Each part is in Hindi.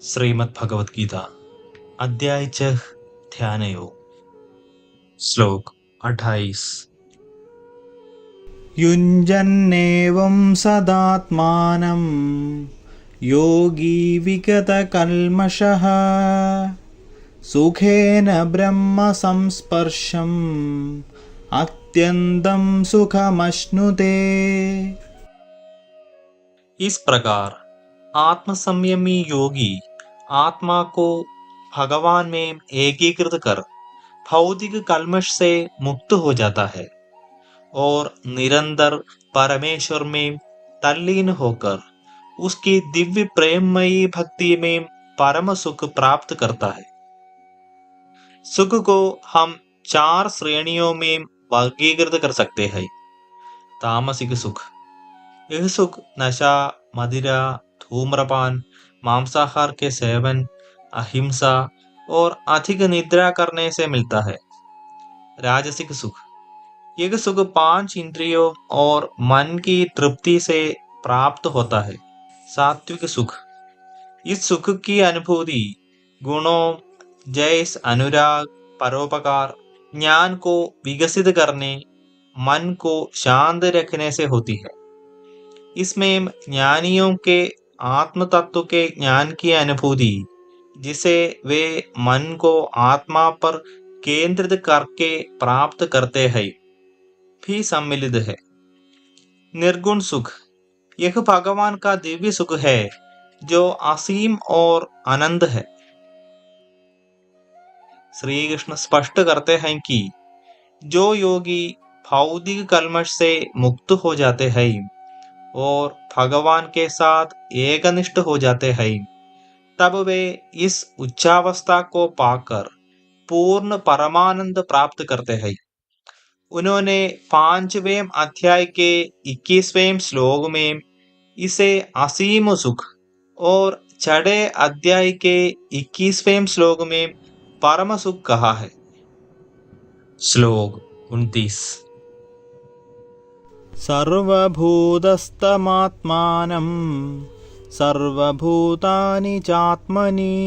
श्रीमद्भगवद्गीता अध्याय 6 ध्यान योग श्लोक 28। युञ्जन्नेवं सदात्मानं योगी विगतकल्मषः सुखेन ब्रह्म संस्पर्शम् अत्यन्तं सुखमश्नुते। इस प्रकार आत्मसंयमी योगी आत्मा को भगवान में एकीकृत कर भौतिक कल्मष से मुक्त हो जाता है और निरंतर परमेश्वर में तल्लीन होकर उसकी दिव्य प्रेममयी भक्ति में परम सुख प्राप्त करता है। सुख को हम 4 श्रेणियों में वर्गीकृत कर सकते हैं। तामसिक सुख, यह सुख नशा, मदिरा, धूम्रपान, मांसाहार के सेवन, अहिंसा और अधिक निद्रा करने से मिलता है। राजसिक सुख, यह सुख 5 इंद्रियों और मन की तृप्ति से प्राप्त होता है। सात्विक सुख, इस सुख की अनुभूति गुणों जैसे अनुराग, परोपकार, ज्ञान को विकसित करने, मन को शांत रखने से होती है। इसमें ज्ञानियों के आत्म तत्व के ज्ञान की अनुभूति, जिसे वे मन को आत्मा पर केंद्रित करके प्राप्त करते हैं, भी सम्मिलित है। निर्गुण सुख, यह भगवान का दिव्य सुख है जो असीम और अनंत है। श्री कृष्ण स्पष्ट करते हैं कि जो योगी भौतिक कल्मष से मुक्त हो जाते हैं और भगवान के साथ एकनिष्ठ हो जाते हैं, तब वे इस उच्चावस्था को पाकर पूर्ण परमानंद प्राप्त करते हैं। उन्होंने 5वें अध्याय के 21वें श्लोक में इसे असीम सुख और 6 अध्याय के 21वें श्लोक में परम सुख कहा है। श्लोक 29। सर्वभूतस्थमात्मानं सर्वभूतानि चात्मनि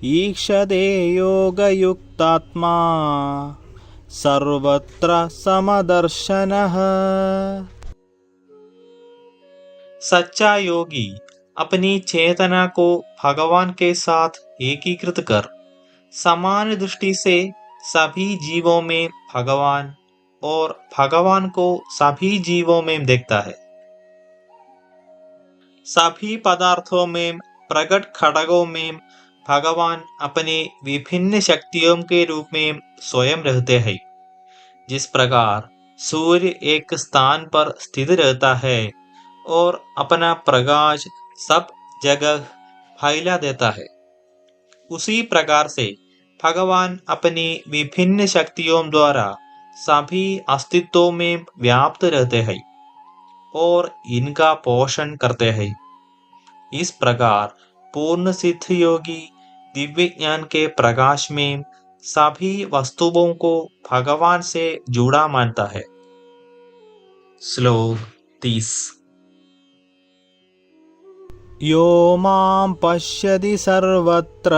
ईक्षते योगयुक्तात्मा सर्वत्र समदर्शनः। सच्चा योगी अपनी चेतना को भगवान के साथ एकीकृत कर समान दृष्टि से सभी जीवों में भगवान और भगवान को सभी जीवों में देखता है। सभी पदार्थों में प्रकट खड़गों में भगवान अपनी विभिन्न शक्तियों के रूप में स्वयं रहते हैं। जिस प्रकार सूर्य एक स्थान पर स्थित रहता है और अपना प्रकाश सब जगह फैला देता है, उसी प्रकार से भगवान अपनी विभिन्न शक्तियों द्वारा सभी अस्तित्वों में व्याप्त रहते हैं और इनका पोषण करते हैं। इस प्रकार पूर्ण सिद्ध योगी दिव्य ज्ञान के प्रकाश में सभी वस्तुओं को भगवान से जुड़ा मानता है। श्लोक 30। यो मां पश्यति सर्वत्र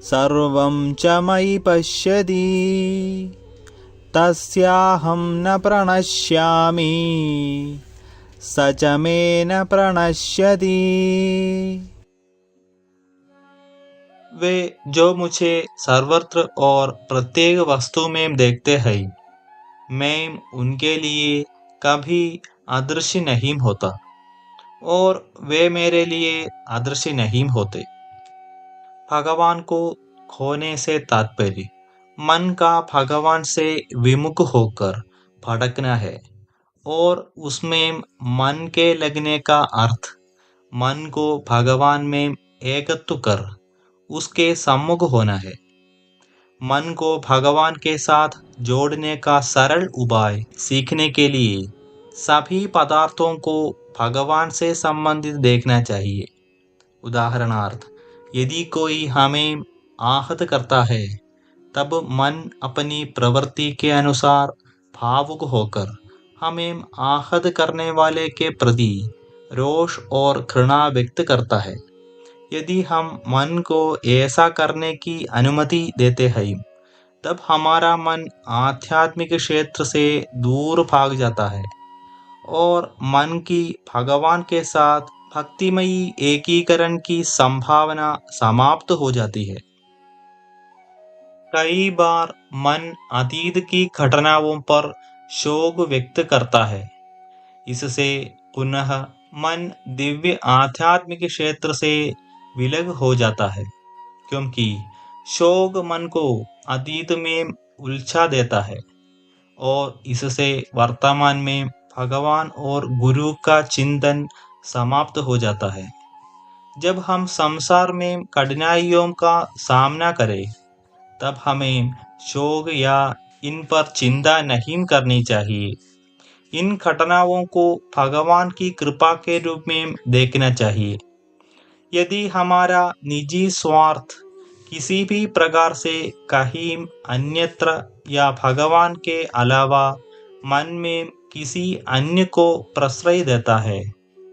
सर्वं च मयि पश्यति तस्याहं न प्रणश्यामि स च मे न प्रणश्यति। वे जो मुझे सर्वत्र और प्रत्येक वस्तु में देखते हैं, मैं उनके लिए कभी अदृश्य नहीं होता और वे मेरे लिए अदृश्य नहीं होते। भगवान को खोने से तात्पर्य मन का भगवान से विमुख होकर भटकना है और उसमें मन के लगने का अर्थ मन को भगवान में एकत्व कर उसके सम्मुख होना है। मन को भगवान के साथ जोड़ने का सरल उपाय सीखने के लिए सभी पदार्थों को भगवान से संबंधित देखना चाहिए। उदाहरणार्थ, यदि कोई हमें आहत करता है, तब मन अपनी प्रवृत्ति के अनुसार भावुक होकर हमें आहत करने वाले के प्रति रोष और घृणा व्यक्त करता है। यदि हम मन को ऐसा करने की अनुमति देते हैं, तब हमारा मन आध्यात्मिक क्षेत्र से दूर भाग जाता है और मन की भगवान के साथ भक्तिमयी एकीकरण की संभावना समाप्त हो जाती है। कई बार मन अतीत की घटनाओं पर शोक व्यक्त करता है। इससे पुनः मन दिव्य आध्यात्मिक क्षेत्र से विलग हो जाता है, क्योंकि शोक मन को अतीत में उलझा देता है और इससे वर्तमान में भगवान और गुरु का चिंतन समाप्त हो जाता है। जब हम संसार में कठिनाइयों का सामना करें, तब हमें शोक या इन पर चिंता नहीं करनी चाहिए। इन घटनाओं को भगवान की कृपा के रूप में देखना चाहिए। यदि हमारा निजी स्वार्थ किसी भी प्रकार से कहीं अन्यत्र या भगवान के अलावा मन में किसी अन्य को प्रश्रय देता है,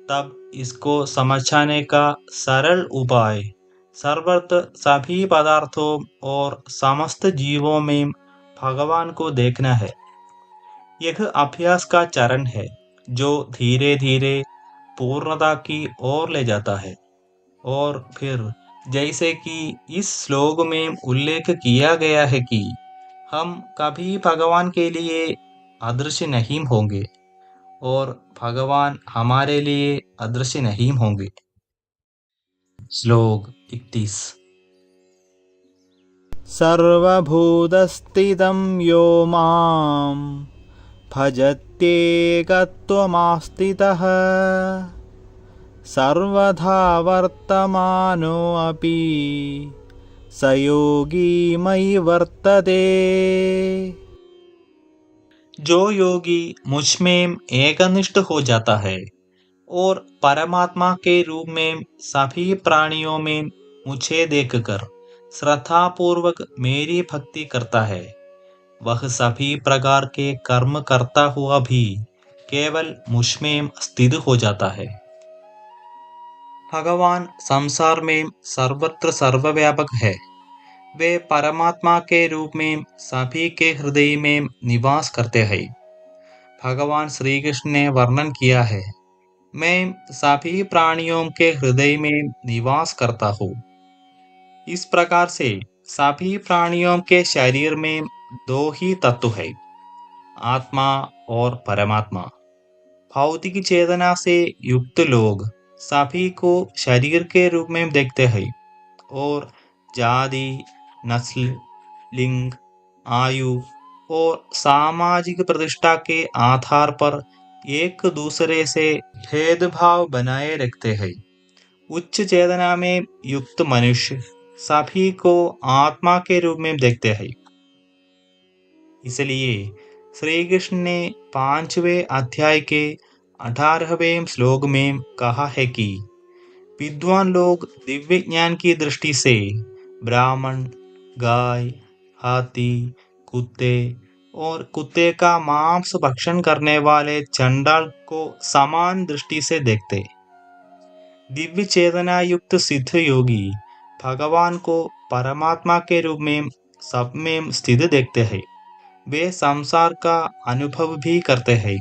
तब इसको समझाने का सरल उपाय सर्वत्र सभी पदार्थों और समस्त जीवों में भगवान को देखना है। यह अभ्यास का चरण है जो धीरे धीरे पूर्णता की ओर ले जाता है। और फिर जैसे कि इस श्लोक में उल्लेख किया गया है कि हम कभी भगवान के लिए अदृश्य नहीं होंगे और भगवान हमारे लिए अदृश्य नहीं होंगे। श्लोक 31। सर्वभूतस्थितं यो मां भजत्येकत्वमास्थितः सर्वथा वर्तमानोऽपि स योगी मयि वर्तते। जो योगी मुझ में एकनिष्ठ हो जाता है और परमात्मा के रूप में सभी प्राणियों में मुझे देखकर श्रद्धापूर्वक मेरी भक्ति करता है, वह सभी प्रकार के कर्म करता हुआ भी केवल मुझ में स्थित हो जाता है। भगवान संसार में सर्वत्र सर्वव्यापक है। वे परमात्मा के रूप में सभी के हृदय में निवास करते हैं। भगवान श्री कृष्ण ने वर्णन किया है, मैं सभी प्राणियों के हृदय में निवास करता हूँ। इस प्रकार से सभी प्राणियों के शरीर में दो ही तत्व है, आत्मा और परमात्मा। भौतिक चेतना से युक्त लोग सभी को शरीर के रूप में देखते हैं और जाति, नस्ल, लिंग, आयु और सामाजिक प्रतिष्ठा के आधार पर एक दूसरे से भेदभाव बनाए रखते हैं। उच्च चेतना में युक्त मनुष्य सभी को आत्मा के रूप में देखते हैं। इसलिए श्री कृष्ण ने 5वें अध्याय के 18वें श्लोक में कहा है कि विद्वान लोग दिव्य ज्ञान की दृष्टि से ब्राह्मण, गाय, हाथी, कुत्ते और कुत्ते का मांस भक्षण करने वाले चंडाल को समान दृष्टि से देखते। दिव्य चेतना युक्त सिद्ध योगी भगवान को परमात्मा के रूप में सब में स्थित देखते हैं। वे संसार का अनुभव भी करते हैं,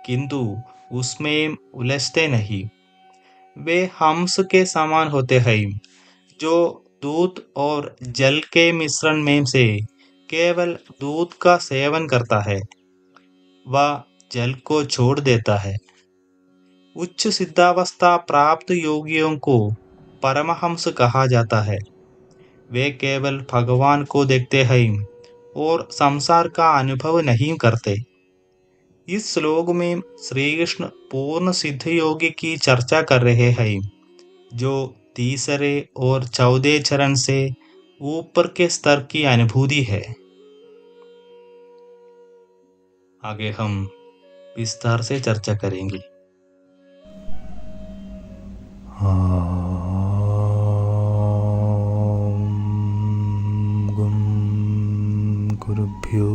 किंतु उसमें उलझते नहीं। वे हंस के समान होते हैं जो दूध और जल के मिश्रण में से केवल दूध का सेवन करता है, वह जल को छोड़ देता है। उच्च सिद्धावस्था प्राप्त योगियों को परमहंस कहा जाता है। वे केवल भगवान को देखते हैं और संसार का अनुभव नहीं करते। इस श्लोक में श्री कृष्ण पूर्ण सिद्ध योगी की चर्चा कर रहे हैं, जो तीसरे और 14 चरण से ऊपर के स्तर की अनुभूति है। आगे हम विस्तार से चर्चा करेंगे। गुरुभ्यो